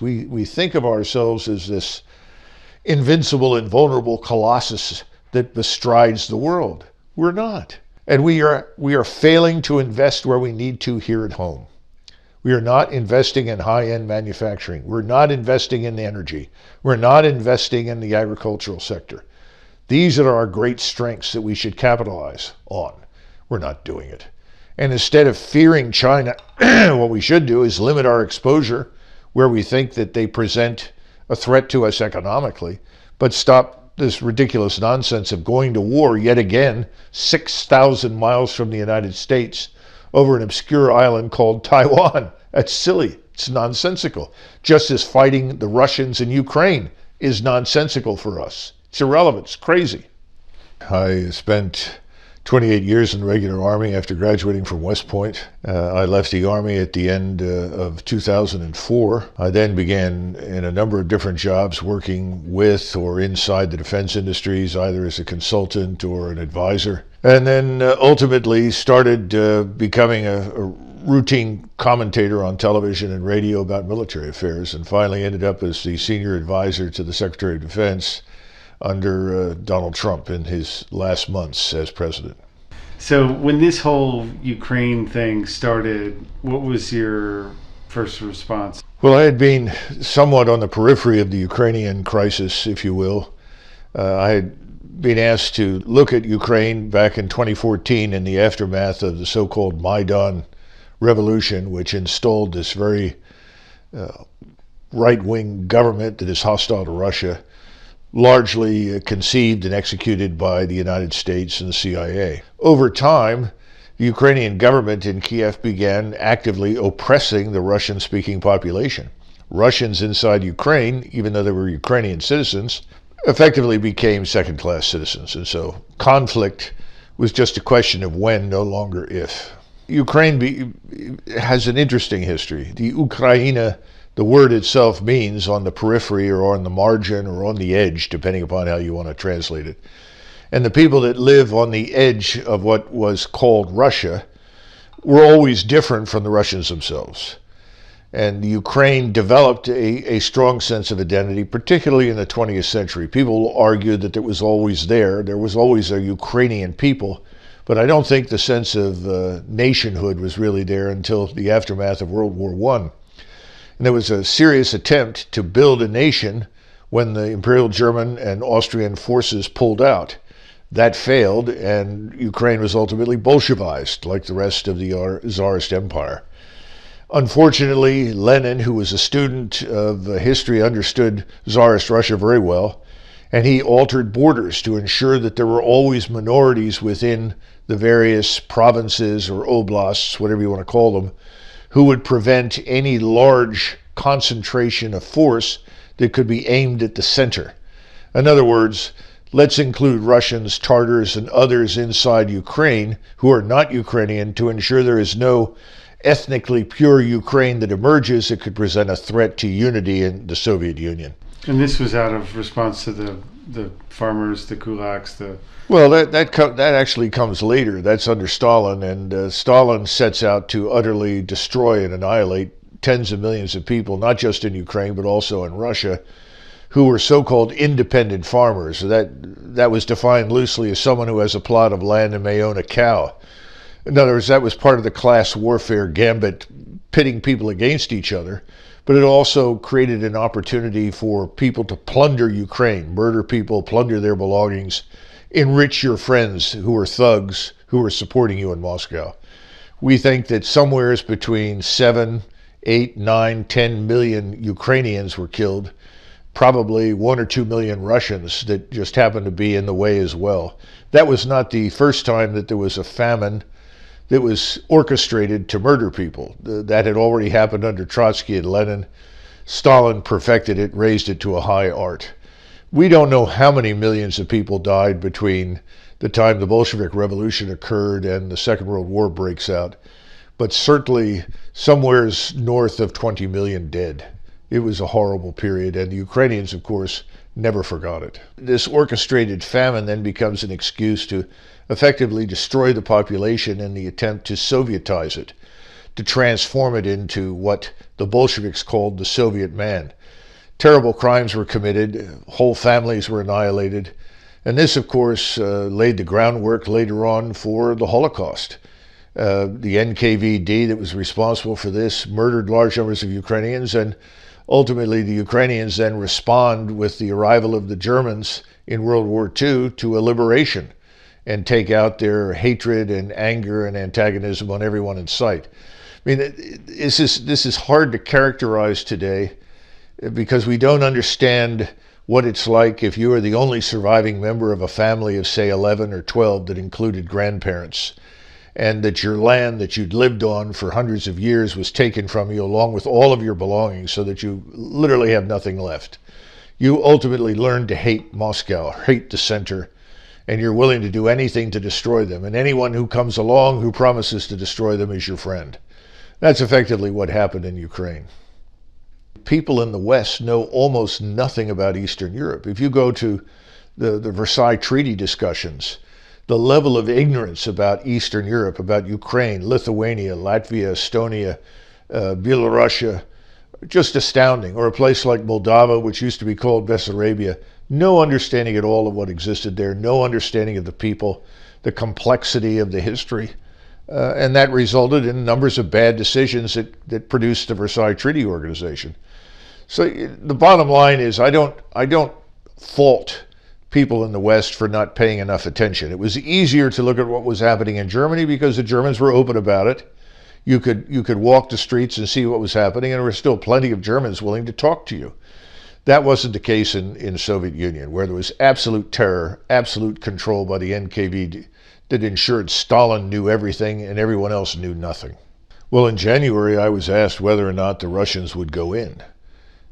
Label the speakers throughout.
Speaker 1: We think of ourselves as this invincible, invulnerable colossus that bestrides the world. We're not. And we are failing to invest where we need to here at home. We are not investing in high-end manufacturing. We're not investing in energy. We're not investing in the agricultural sector. These are our great strengths that we should capitalize on. We're not doing it. And instead of fearing China, what we should do is limit our exposure where we think that they present a threat to us economically, but stop this ridiculous nonsense of going to war yet again 6,000 miles from the United States over an obscure island called Taiwan. That's silly. It's nonsensical. Just as fighting the Russians in Ukraine is nonsensical for us. It's irrelevant. It's crazy. I spent 28 years in the regular Army after graduating from West Point. I left the Army at the end of 2004. I then began in a number of different jobs working with or inside the defense industries, either as a consultant or an advisor. And then ultimately started becoming a routine commentator on television and radio about military affairs, and finally ended up as the senior advisor to the Secretary of Defense under Donald Trump in his last months as president.
Speaker 2: So when this whole Ukraine thing started, what was your first response?
Speaker 1: Well, I had been somewhat on the periphery of the Ukrainian crisis, if you will. I had been asked to look at Ukraine back in 2014 in the aftermath of the so-called Maidan revolution, which installed this very right-wing government that is hostile to Russia, largely conceived and executed by the United States and the CIA. Over time, the Ukrainian government in Kiev began actively oppressing the Russian-speaking population. Russians inside Ukraine, even though they were Ukrainian citizens, effectively became second-class citizens. And so conflict was just a question of when, no longer if. Ukraine has an interesting history. The Ukraine, the word itself, means on the periphery or on the margin or on the edge, depending upon how you want to translate it. And the people that live on the edge of what was called Russia were always different from the Russians themselves. And Ukraine developed a strong sense of identity, particularly in the 20th century. People argued that it was always there. There was always a Ukrainian people. But I don't think the sense of nationhood was really there until the aftermath of World War I. And there was a serious attempt to build a nation when the Imperial German and Austrian forces pulled out. That failed, and Ukraine was ultimately Bolshevized, like the rest of the Tsarist Empire. Unfortunately, Lenin, who was a student of history, understood Tsarist Russia very well, and he altered borders to ensure that there were always minorities within the various provinces or oblasts, whatever you want to call them, who would prevent any large concentration of force that could be aimed at the center. In other words, let's include Russians, Tartars, and others inside Ukraine who are not Ukrainian to ensure there is no ethnically pure Ukraine that emerges that could present a threat to unity in the Soviet Union.
Speaker 2: And this was out of response to the farmers, the kulaks,
Speaker 1: Well, that actually comes later. That's under Stalin, and Stalin sets out to utterly destroy and annihilate tens of millions of people, not just in Ukraine, but also in Russia, who were so-called independent farmers. That was defined loosely as someone who has a plot of land and may own a cow. In other words, that was part of the class warfare gambit, pitting people against each other. But it also created an opportunity for people to plunder Ukraine, murder people, plunder their belongings, enrich your friends who are thugs who are supporting you in Moscow. We think that somewhere between 7, 8, 9, 10 million Ukrainians were killed, probably 1 or 2 million Russians that just happened to be in the way as well. That was not the first time that there was a famine that was orchestrated to murder people. That had already happened under Trotsky and Lenin. Stalin perfected it, raised it to a high art. We don't know how many millions of people died between the time the Bolshevik Revolution occurred and the Second World War breaks out, but certainly somewhere north of 20 million dead. It was a horrible period, and the Ukrainians, of course, never forgot it. This orchestrated famine then becomes an excuse to effectively destroy the population in the attempt to Sovietize it, to transform it into what the Bolsheviks called the Soviet man. Terrible crimes were committed, whole families were annihilated, and this, of course, laid the groundwork later on for the Holocaust. The NKVD that was responsible for this murdered large numbers of Ukrainians, and ultimately the Ukrainians then respond with the arrival of the Germans in World War II to a liberation and take out their hatred and anger and antagonism on everyone in sight. I mean, this is hard to characterize today because we don't understand what it's like if you are the only surviving member of a family of, say, 11 or 12 that included grandparents, and that your land that you'd lived on for hundreds of years was taken from you along with all of your belongings so that you literally have nothing left. You ultimately learn to hate Moscow, hate the center, and you're willing to do anything to destroy them. And anyone who comes along who promises to destroy them is your friend. That's effectively what happened in Ukraine. People in the West know almost nothing about Eastern Europe. If you go to the Versailles Treaty discussions, the level of ignorance about Eastern Europe, about Ukraine, Lithuania, Latvia, Estonia, Belarusia, just astounding. Or a place like Moldova, which used to be called Bessarabia, no understanding at all of what existed there, no understanding of the people, the complexity of the history. And that resulted in numbers of bad decisions that produced the Versailles Treaty Organization. So the bottom line is I don't fault people in the West for not paying enough attention. It was easier to look at what was happening in Germany because the Germans were open about it. You could walk the streets and see what was happening, and there were still plenty of Germans willing to talk to you. That wasn't the case in the Soviet Union, where there was absolute terror, absolute control by the NKVD that ensured Stalin knew everything and everyone else knew nothing. Well, in January, I was asked whether or not the Russians would go in.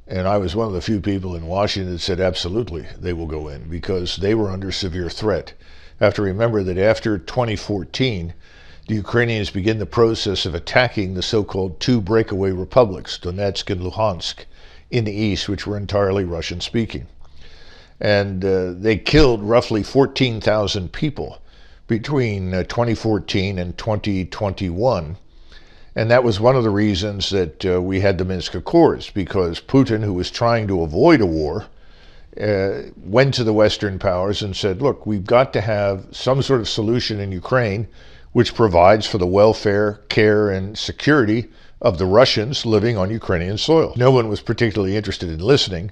Speaker 1: And I was one of the few people in Washington that said absolutely they will go in because they were under severe threat. Have to remember that after 2014, the Ukrainians began the process of attacking the so-called two breakaway republics, Donetsk and Luhansk, in the east, which were entirely Russian-speaking. And they killed roughly 14,000 people between 2014 and 2021. And that was one of the reasons that we had the Minsk Accords, because Putin, who was trying to avoid a war, went to the Western powers and said, look, we've got to have some sort of solution in Ukraine which provides for the welfare, care, and security of the Russians living on Ukrainian soil. No one was particularly interested in listening,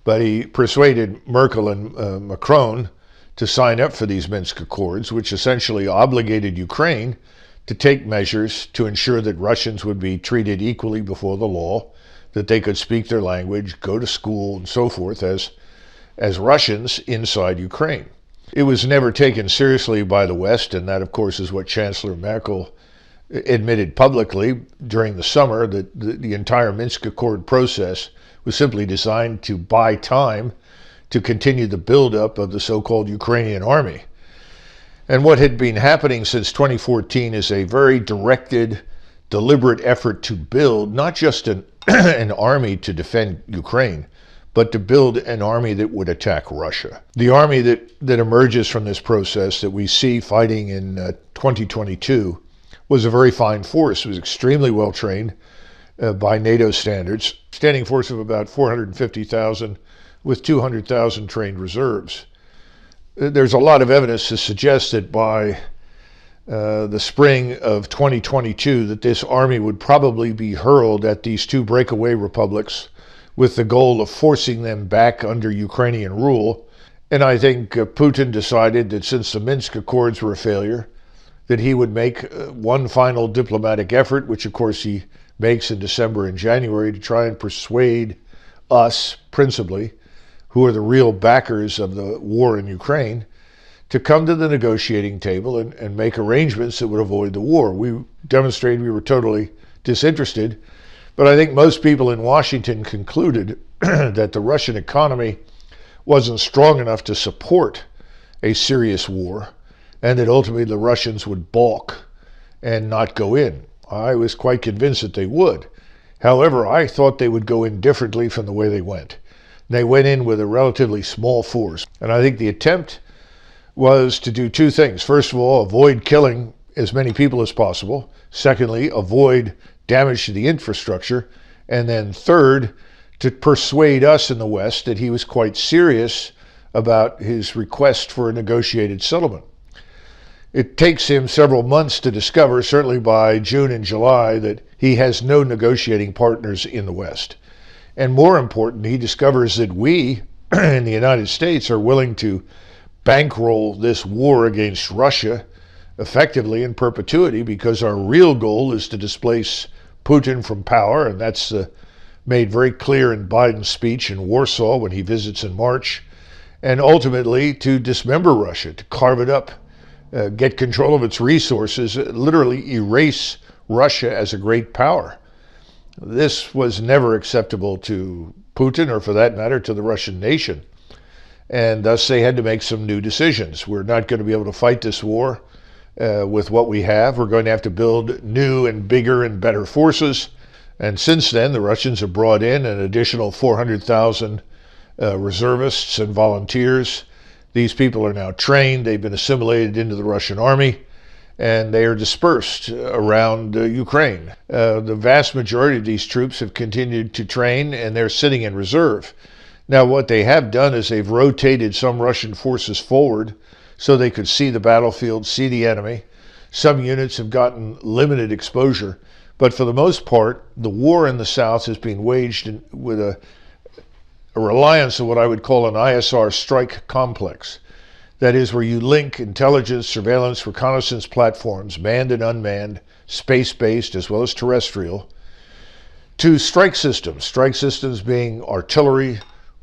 Speaker 1: but he persuaded Merkel and Macron to sign up for these Minsk Accords, which essentially obligated Ukraine to take measures to ensure that Russians would be treated equally before the law, that they could speak their language, go to school, and so forth as Russians inside Ukraine. It was never taken seriously by the West, and that, of course, is what Chancellor Merkel admitted publicly during the summer, that the entire Minsk Accord process was simply designed to buy time to continue the buildup of the so-called Ukrainian army. And what had been happening since 2014 is a very directed, deliberate effort to build not just an army to defend Ukraine, but to build an army that would attack Russia. The army that emerges from this process that we see fighting in 2022 was a very fine force. It was extremely well trained by NATO standards, standing force of about 450,000 with 200,000 trained reserves. There's a lot of evidence to suggest that by the spring of 2022 that this army would probably be hurled at these two breakaway republics with the goal of forcing them back under Ukrainian rule. And I think Putin decided that since the Minsk Accords were a failure, that he would make one final diplomatic effort, which of course he makes in December and January, to try and persuade us, principally, who are the real backers of the war in Ukraine, to come to the negotiating table and make arrangements that would avoid the war. We demonstrated we were totally disinterested, but I think most people in Washington concluded that the Russian economy wasn't strong enough to support a serious war, and that ultimately the Russians would balk and not go in. I was quite convinced that they would. However, I thought they would go in differently from the way they went. They went in with a relatively small force. And I think the attempt was to do two things. First of all, avoid killing as many people as possible. Secondly, avoid damage to the infrastructure. And then third, to persuade us in the West that he was quite serious about his request for a negotiated settlement. It takes him several months to discover, certainly by June and July, that he has no negotiating partners in the West. And more important, he discovers that we in the United States are willing to bankroll this war against Russia effectively in perpetuity, because our real goal is to displace Putin from power, and that's made very clear in Biden's speech in Warsaw when he visits in March, and ultimately to dismember Russia, to carve it up, get control of its resources, literally erase Russia as a great power. This was never acceptable to Putin, or for that matter, to the Russian nation. And thus they had to make some new decisions. We're not going to be able to fight this war with what we have. We're going to have to build new and bigger and better forces. And since then, the Russians have brought in an additional 400,000 reservists and volunteers. These people are now trained. They've been assimilated into the Russian army, and they are dispersed around Ukraine. The vast majority of these troops have continued to train, and they're sitting in reserve. Now, what they have done is they've rotated some Russian forces forward so they could see the battlefield, see the enemy. Some units have gotten limited exposure, but for the most part, the war in the South has been waged with a reliance on what I would call an ISR strike complex. That is, where you link intelligence, surveillance, reconnaissance platforms, manned and unmanned, space-based as well as terrestrial, to strike systems being artillery,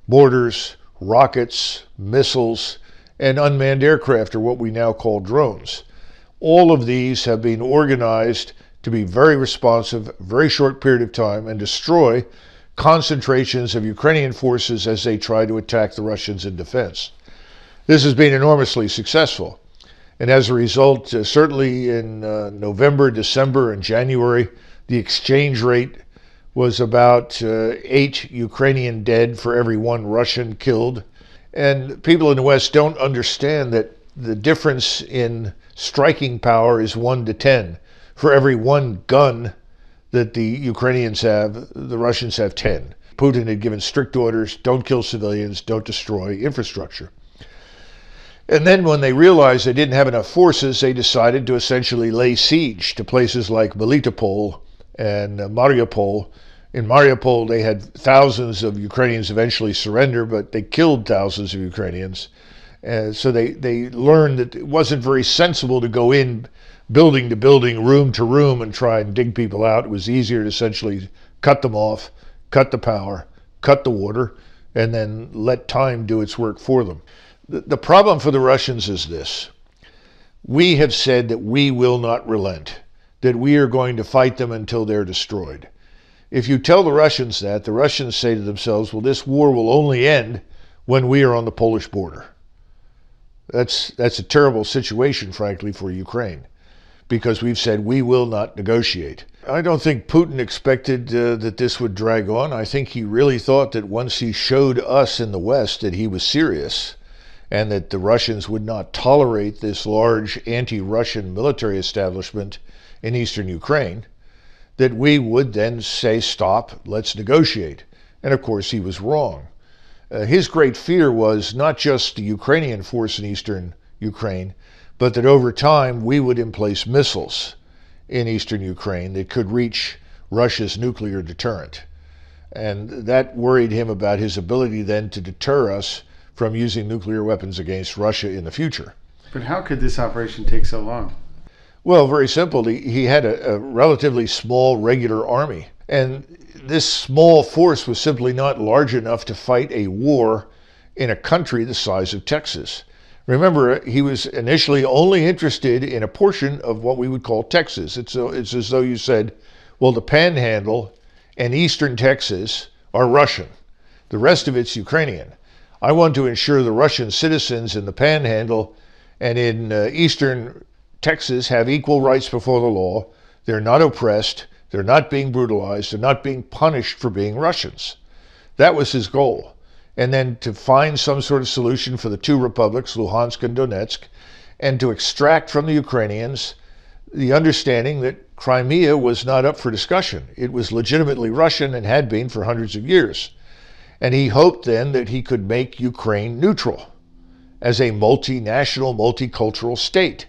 Speaker 1: mortars, rockets, missiles, and unmanned aircraft, or what we now call drones. All of these have been organized to be very responsive, very short period of time, and destroy concentrations of Ukrainian forces as they try to attack the Russians in defense. This has been enormously successful. And as a result, certainly in November, December, and January, the exchange rate was about 8 Ukrainian dead for every 1 Russian killed. And people in the West don't understand that the difference in striking power is 1 to 10. For every 1 gun that the Ukrainians have, the Russians have 10. Putin had given strict orders: don't kill civilians, don't destroy infrastructure. And then when they realized they didn't have enough forces, they decided to essentially lay siege to places like Melitopol and Mariupol. In Mariupol, they had thousands of Ukrainians eventually surrender, but they killed thousands of Ukrainians. So they learned that it wasn't very sensible to go in building to building, room to room, and try and dig people out. It was easier to essentially cut them off, cut the power, cut the water, and then let time do its work for them. The problem for the Russians is this. We have said that we will not relent, that we are going to fight them until they're destroyed. If you tell the Russians that, the Russians say to themselves, well, this war will only end when we are on the Polish border. That's a terrible situation, frankly, for Ukraine, because we've said we will not negotiate. I don't think Putin expected that this would drag on. I think he really thought that once he showed us in the West that he was serious, and that the Russians would not tolerate this large anti-Russian military establishment in eastern Ukraine, that we would then say, stop, let's negotiate. And of course, he was wrong. His great fear was not just the Ukrainian force in eastern Ukraine, but that over time we would emplace missiles in eastern Ukraine that could reach Russia's nuclear deterrent. And that worried him about his ability then to deter us from using nuclear weapons against Russia in the future.
Speaker 2: But how could this operation take so long?
Speaker 1: Well, very simple. He had a relatively small regular army, and this small force was simply not large enough to fight a war in a country the size of Texas. Remember, he was initially only interested in a portion of what we would call Texas. It's as though you said, well, the Panhandle and eastern Texas are Russian. The rest of it's Ukrainian. I want to ensure the Russian citizens in the Panhandle and in eastern Texas have equal rights before the law. They're not oppressed. They're not being brutalized. They're not being punished for being Russians. That was his goal. And then to find some sort of solution for the 2 republics, Luhansk and Donetsk, and to extract from the Ukrainians the understanding that Crimea was not up for discussion. It was legitimately Russian and had been for hundreds of years. And he hoped then that he could make Ukraine neutral as a multinational, multicultural state,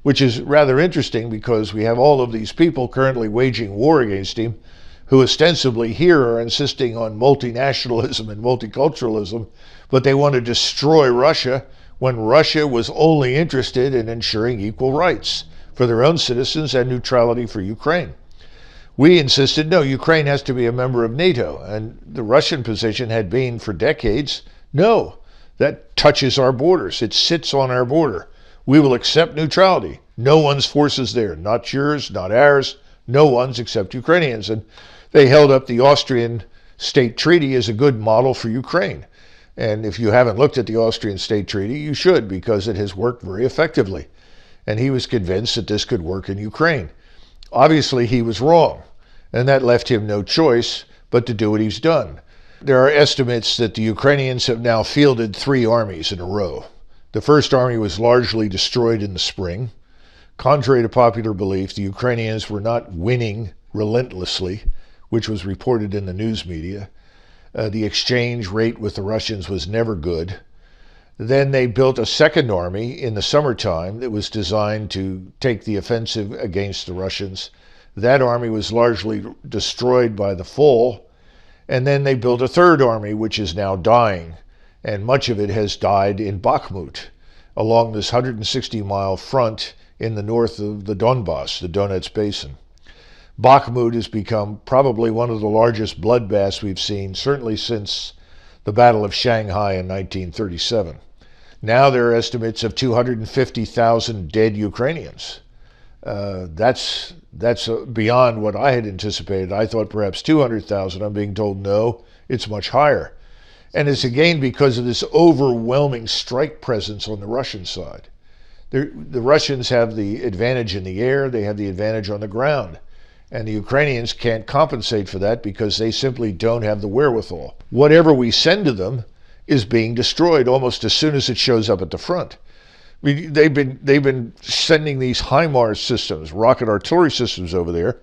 Speaker 1: which is rather interesting because we have all of these people currently waging war against him who ostensibly here are insisting on multinationalism and multiculturalism, but they want to destroy Russia when Russia was only interested in ensuring equal rights for their own citizens and neutrality for Ukraine. We insisted, no, Ukraine has to be a member of NATO, and the Russian position had been for decades, no, that touches our borders, it sits on our border. We will accept neutrality. No one's forces there, not yours, not ours, no one's except Ukrainians. And they held up the Austrian State Treaty as a good model for Ukraine. And if you haven't looked at the Austrian State Treaty, you should, because it has worked very effectively. And he was convinced that this could work in Ukraine. Obviously, he was wrong, and that left him no choice but to do what he's done. There are estimates that the Ukrainians have now fielded 3 armies in a row. The first army was largely destroyed in the spring. Contrary to popular belief, the Ukrainians were not winning relentlessly, which was reported in the news media. The exchange rate with the Russians was never good. Then they built a second army in the summertime that was designed to take the offensive against the Russians. That army was largely destroyed by the fall. And then they built a third army, which is now dying. And much of it has died in Bakhmut, along this 160-mile front in the north of the Donbass, the Donetsk Basin. Bakhmut has become probably one of the largest bloodbaths we've seen, certainly since the Battle of Shanghai in 1937. Now there are estimates of 250,000 dead Ukrainians. That's beyond what I had anticipated. I thought perhaps 200,000. I'm being told no, it's much higher. And it's again because of this overwhelming strike presence on the Russian side. The Russians have the advantage in the air, they have the advantage on the ground. And the Ukrainians can't compensate for that because they simply don't have the wherewithal. Whatever we send to them is being destroyed almost as soon as it shows up at the front. I mean, they've been sending these HIMARS systems, rocket artillery systems over there.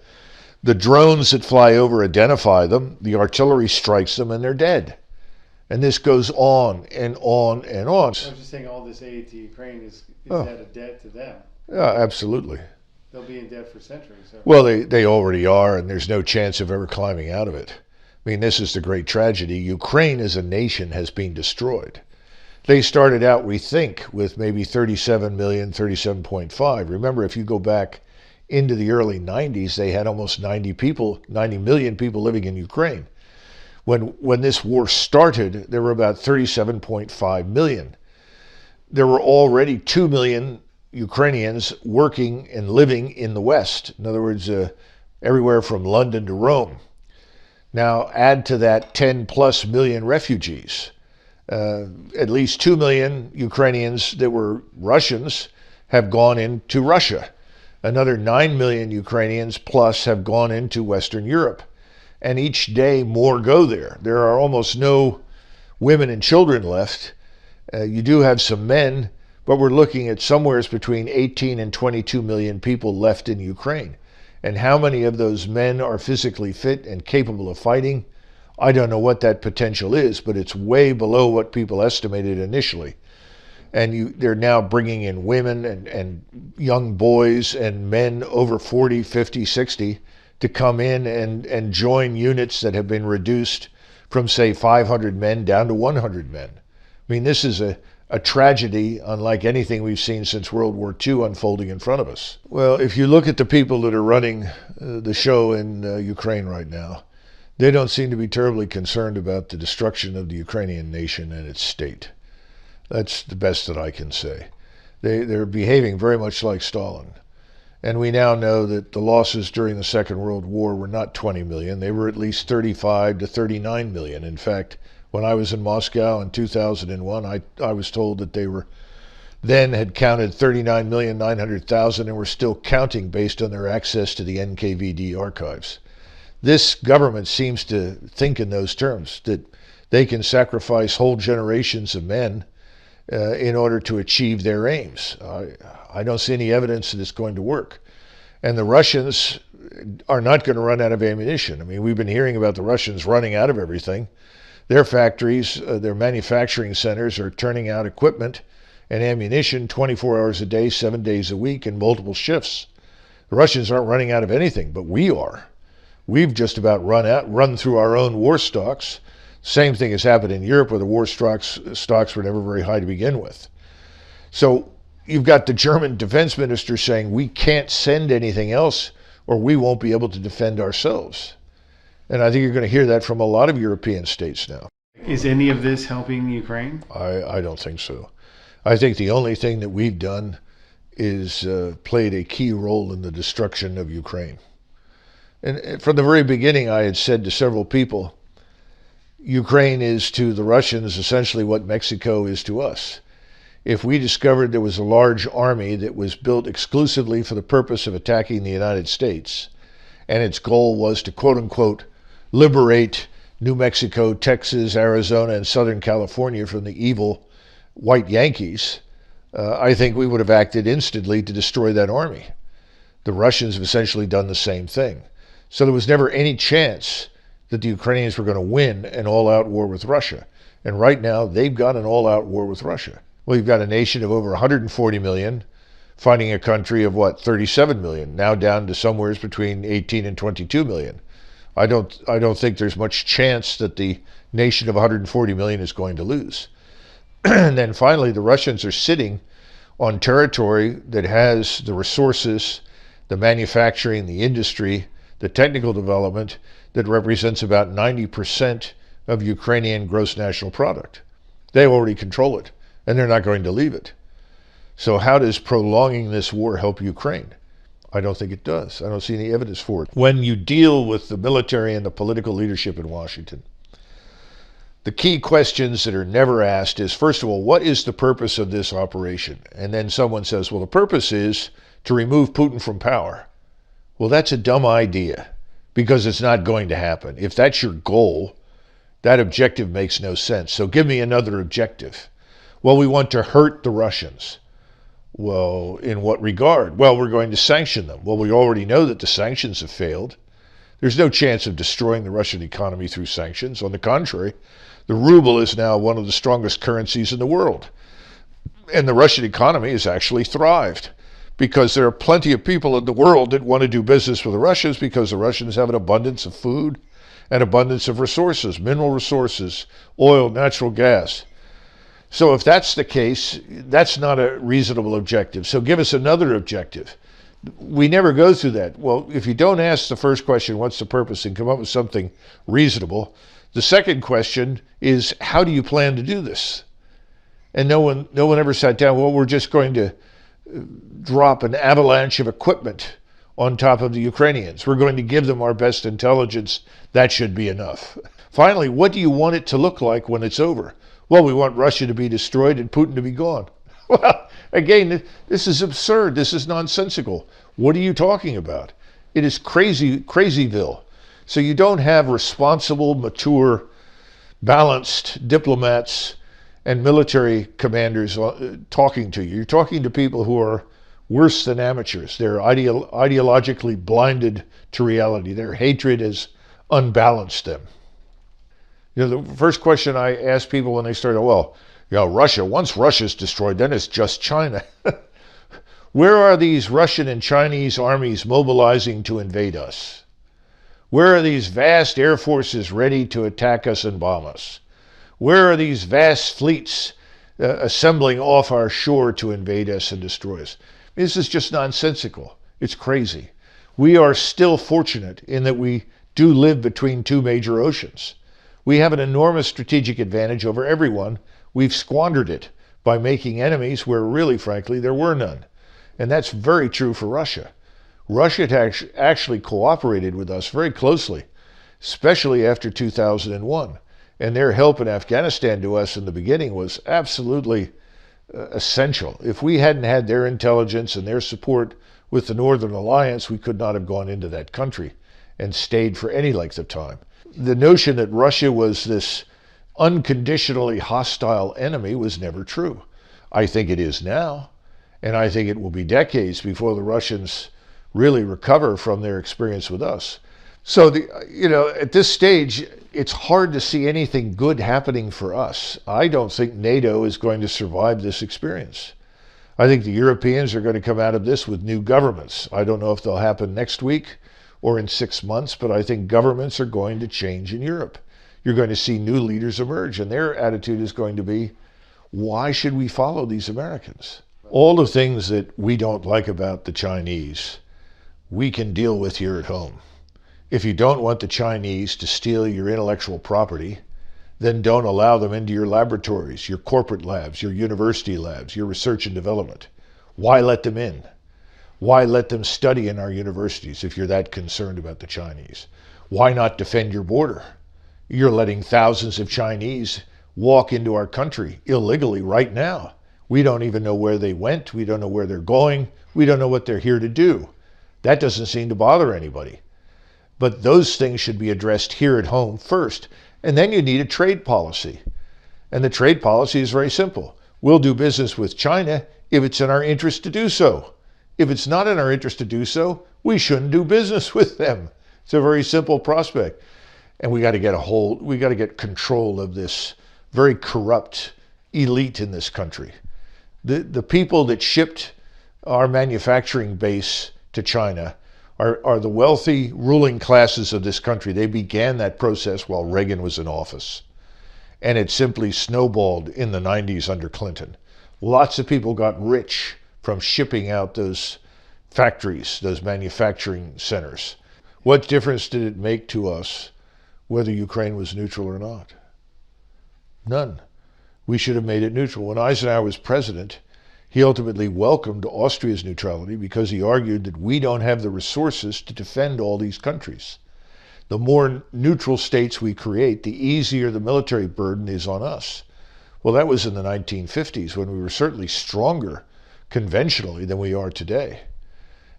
Speaker 1: The drones that fly over identify them, the artillery strikes them, and they're dead. And this goes on and on and on.
Speaker 2: I was just saying all this aid to Ukraine is at a debt to them.
Speaker 1: Yeah, absolutely.
Speaker 2: They'll be in debt for centuries. So.
Speaker 1: Well, they already are, and there's no chance of ever climbing out of it. I mean, this is the great tragedy. Ukraine as a nation has been destroyed. They started out, we think, with maybe 37 million, 37.5. Remember, if you go back into the early 90s, they had almost 90 million people living in Ukraine. When this war started, there were about 37.5 million. There were already 2 million Ukrainians working and living in the West. In other words, everywhere from London to Rome. Now add to that 10 plus million refugees. At least 2 million Ukrainians that were Russians have gone into Russia. Another 9 million Ukrainians plus have gone into Western Europe. And each day more go there. There are almost no women and children left. You do have some men, but we're looking at somewhere between 18 and 22 million people left in Ukraine. And how many of those men are physically fit and capable of fighting? I don't know what that potential is, but it's way below what people estimated initially. And they're now bringing in women and young boys and men over 40, 50, 60 to come in and join units that have been reduced from, say, 500 men down to 100 men. I mean, this is a tragedy unlike anything we've seen since World War II unfolding in front of us. Well, if you look at the people that are running the show in Ukraine right now, they don't seem to be terribly concerned about the destruction of the Ukrainian nation and its state. That's the best that I can say. They're behaving very much like Stalin. And we now know that the losses during the Second World War were not 20 million. They were at least 35 to 39 million. In fact, when I was in Moscow in 2001, I was told that they had counted 39,900,000 and were still counting based on their access to the NKVD archives. This government seems to think in those terms, that they can sacrifice whole generations of men in order to achieve their aims. I don't see any evidence that it's going to work. And the Russians are not going to run out of ammunition. I mean, we've been hearing about the Russians running out of everything. Their factories, their manufacturing centers are turning out equipment and ammunition 24 hours a day, 7 days a week, in multiple shifts. The Russians aren't running out of anything, but we are. We've just about run through our own war stocks. Same thing has happened in Europe, where the war stocks were never very high to begin with. So you've got the German defense minister saying we can't send anything else or we won't be able to defend ourselves. And I think you're going to hear that from a lot of European states now.
Speaker 2: Is any of this helping Ukraine?
Speaker 1: I don't think so. I think the only thing that we've done is played a key role in the destruction of Ukraine. And from the very beginning, I had said to several people, Ukraine is to the Russians essentially what Mexico is to us. If we discovered there was a large army that was built exclusively for the purpose of attacking the United States, and its goal was to, quote unquote, liberate New Mexico, Texas, Arizona, and Southern California from the evil white Yankees, I think we would have acted instantly to destroy that army. The Russians have essentially done the same thing. So there was never any chance that the Ukrainians were going to win an all-out war with Russia. And right now, they've got an all-out war with Russia. Well, you've got a nation of over 140 million fighting a country of, 37 million, now down to somewhere between 18 and 22 million. I don't think there's much chance that the nation of 140 million is going to lose. And then finally, the Russians are sitting on territory that has the resources, the manufacturing, the industry, the technical development that represents about 90% of Ukrainian gross national product. They already control it, and they're not going to leave it. So how does prolonging this war help Ukraine? I don't think it does. I don't see any evidence for it. When you deal with the military and the political leadership in Washington, the key questions that are never asked is, first of all, what is the purpose of this operation? And then someone says, well, the purpose is to remove Putin from power. Well, that's a dumb idea because it's not going to happen. If that's your goal, that objective makes no sense. So give me another objective. Well, we want to hurt the Russians. Well, in what regard? Well, we're going to sanction them. Well, we already know that the sanctions have failed. There's no chance of destroying the Russian economy through sanctions. On the contrary, the ruble is now one of the strongest currencies in the world. And the Russian economy has actually thrived because there are plenty of people in the world that want to do business with the Russians because the Russians have an abundance of food and abundance of resources, mineral resources, oil, natural gas. So if that's the case, that's not a reasonable objective. So give us another objective. We never go through that. Well, if you don't ask the first question, what's the purpose, and come up with something reasonable, the second question is, how do you plan to do this? And no one ever sat down, well, we're just going to drop an avalanche of equipment on top of the Ukrainians. We're going to give them our best intelligence. That should be enough. Finally, what do you want it to look like when it's over? Well, we want Russia to be destroyed and Putin to be gone. Well, again, this is absurd. This is nonsensical. What are you talking about? It is crazyville. So you don't have responsible, mature, balanced diplomats and military commanders talking to you. You're talking to people who are worse than amateurs. They're ideologically blinded to reality. Their hatred has unbalanced them. You know, the first question I ask people when they start, Russia, once Russia's destroyed, then it's just China. Where are these Russian and Chinese armies mobilizing to invade us? Where are these vast air forces ready to attack us and bomb us? Where are these vast fleets assembling off our shore to invade us and destroy us? This is just nonsensical. It's crazy. We are still fortunate in that we do live between two major oceans. We have an enormous strategic advantage over everyone. We've squandered it by making enemies where really, frankly, there were none. And that's very true for Russia. Russia had actually cooperated with us very closely, especially after 2001. And their help in Afghanistan to us in the beginning was absolutely essential. If we hadn't had their intelligence and their support with the Northern Alliance, we could not have gone into that country and stayed for any length of time. The notion that Russia was this unconditionally hostile enemy was never true. I think it is now, and I think it will be decades before the Russians really recover from their experience with us. So, at this stage, it's hard to see anything good happening for us. I don't think NATO is going to survive this experience. I think the Europeans are going to come out of this with new governments. I don't know if they'll happen next week or in 6 months, but I think governments are going to change in Europe. You're going to see new leaders emerge, and their attitude is going to be, why should we follow these Americans? All the things that we don't like about the Chinese, we can deal with here at home. If you don't want the Chinese to steal your intellectual property, then don't allow them into your laboratories, your corporate labs, your university labs, your research and development. Why let them in? Why let them study in our universities if you're that concerned about the Chinese? Why not defend your border? You're letting thousands of Chinese walk into our country illegally right now. We don't even know where they went. We don't know where they're going. We don't know what they're here to do. That doesn't seem to bother anybody. But those things should be addressed here at home first. And then you need a trade policy. And the trade policy is very simple. We'll do business with China if it's in our interest to do so. If it's not in our interest to do so, we shouldn't do business with them. It's a very simple prospect. And we got to get control of this very corrupt elite in this country. The people that shipped our manufacturing base to China are the wealthy ruling classes of this country. They began that process while Reagan was in office. And it simply snowballed in the 90s under Clinton. Lots of people got rich from shipping out those factories, those manufacturing centers. What difference did it make to us whether Ukraine was neutral or not? None. We should have made it neutral. When Eisenhower was president, he ultimately welcomed Austria's neutrality because he argued that we don't have the resources to defend all these countries. The more neutral states we create, the easier the military burden is on us. Well, that was in the 1950s when we were certainly stronger conventionally than we are today.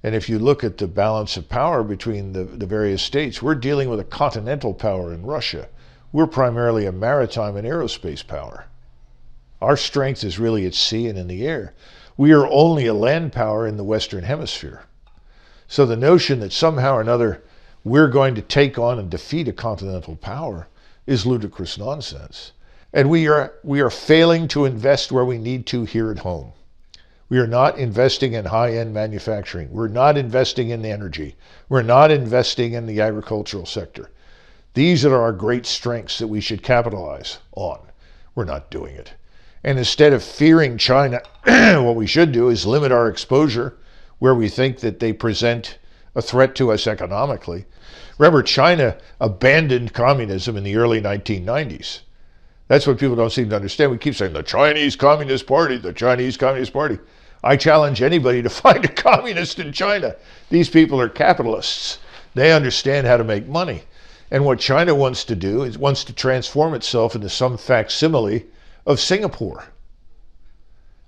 Speaker 1: And if you look at the balance of power between the various states, we're dealing with a continental power in Russia. We're primarily a maritime and aerospace power. Our strength is really at sea and in the air. We are only a land power in the Western Hemisphere. So the notion that somehow or another we're going to take on and defeat a continental power is ludicrous nonsense. And we are failing to invest where we need to here at home. We are not investing in high-end manufacturing. We're not investing in energy. We're not investing in the agricultural sector. These are our great strengths that we should capitalize on. We're not doing it. And instead of fearing China, what we should do is limit our exposure where we think that they present a threat to us economically. Remember, China abandoned communism in the early 1990s. That's what people don't seem to understand. We keep saying the Chinese Communist Party, the Chinese Communist Party. I challenge anybody to find a communist in China. These people are capitalists. They understand how to make money. And what China wants to do is wants to transform itself into some facsimile of Singapore.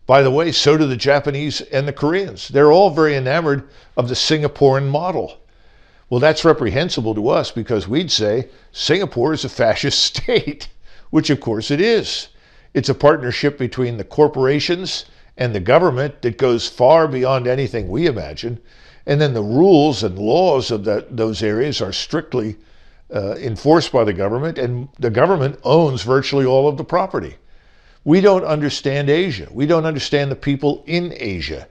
Speaker 1: By the way, so do the Japanese and the Koreans. They're all very enamored of the Singaporean model. Well, that's reprehensible to us because we'd say Singapore is a fascist state, which of course it is. It's a partnership between the corporations and the government that goes far beyond anything we imagine. And then the rules and laws of those areas are strictly enforced by the government, and the government owns virtually all of the property. We don't understand Asia. We don't understand the people in Asia.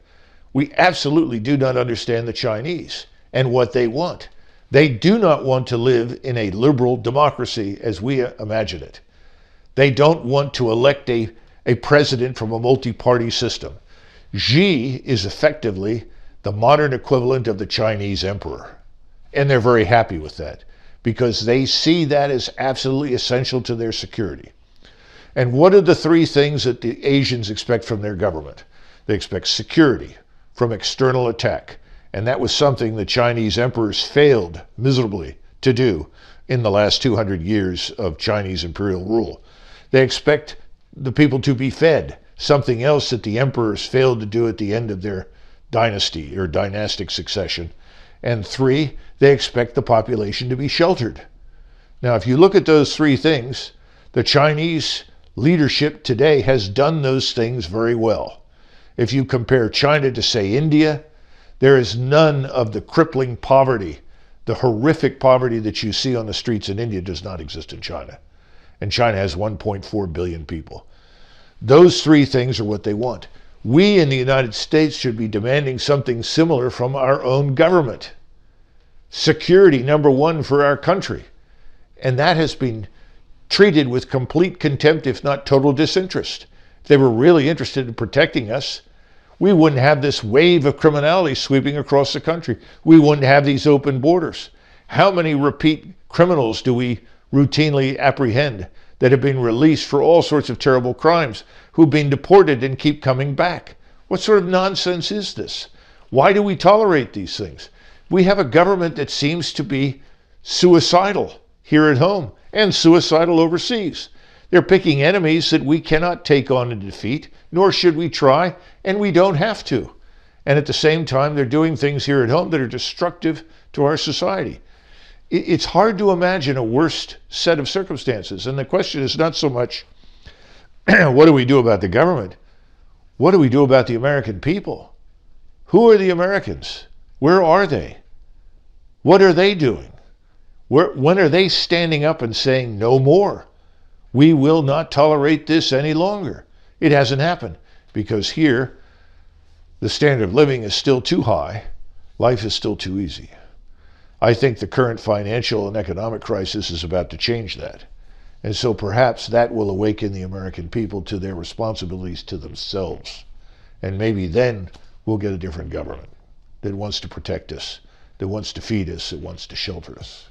Speaker 1: We absolutely do not understand the Chinese and what they want. They do not want to live in a liberal democracy as we imagine it. They don't want to elect a president from a multi-party system. Xi is effectively the modern equivalent of the Chinese emperor. And they're very happy with that because they see that as absolutely essential to their security. And what are the three things that the Asians expect from their government? They expect security from external attack. And that was something the Chinese emperors failed miserably to do in the last 200 years of Chinese imperial rule. They expect the people to be fed, something else that the emperors failed to do at the end of their dynasty or dynastic succession. And three, they expect the population to be sheltered. Now, if you look at those three things, the Chinese leadership today has done those things very well. If you compare China to, say, India, There is none of the crippling poverty, the horrific poverty that you see on the streets in India does not exist in China. And China has 1.4 billion people. Those three things are what they want. We in the United States should be demanding something similar from our own government. Security, number one, for our country. And that has been treated with complete contempt, if not total disinterest. If they were really interested in protecting us, we wouldn't have this wave of criminality sweeping across the country. We wouldn't have these open borders. How many repeat criminals do we routinely apprehend that have been released for all sorts of terrible crimes, who've been deported and keep coming back? What sort of nonsense is this? Why do we tolerate these things? We have a government that seems to be suicidal here at home and suicidal overseas. They're picking enemies that we cannot take on and defeat, nor should we try, and we don't have to. And at the same time, they're doing things here at home that are destructive to our society. It's hard to imagine a worse set of circumstances. And the question is not so much, what do we do about the government? What do we do about the American people? Who are the Americans? Where are they? What are they doing? When are they standing up and saying, no more? We will not tolerate this any longer. It hasn't happened because here, the standard of living is still too high. Life is still too easy. I think the current financial and economic crisis is about to change that. And so perhaps that will awaken the American people to their responsibilities to themselves. And maybe then we'll get a different government that wants to protect us, that wants to feed us, that wants to shelter us.